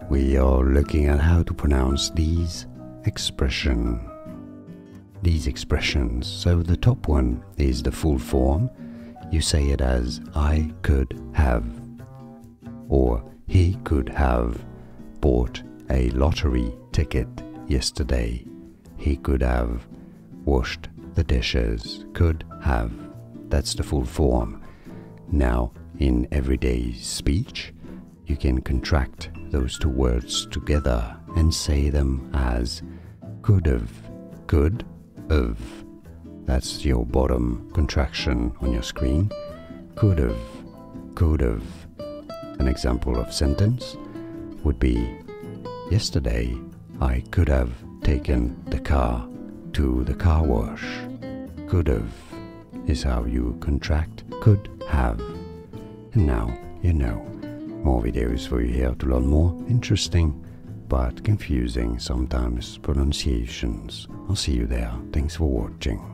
we are looking at how to pronounce these expressions. So the top one is the full form. You say it as I could have, or he could have bought a lottery ticket yesterday. He could have washed the dishes. Could have. That's the full form. Now, in everyday speech, you can contract those two words together and say them as could have, could have. That's your bottom contraction on your screen. Could have, could have. An example of sentence would be, yesterday I could have taken the car to the car wash. Could have is how you contract could have. And now you know. More videos for you here to learn more interesting but confusing sometimes pronunciations. I'll see you there. Thanks for watching.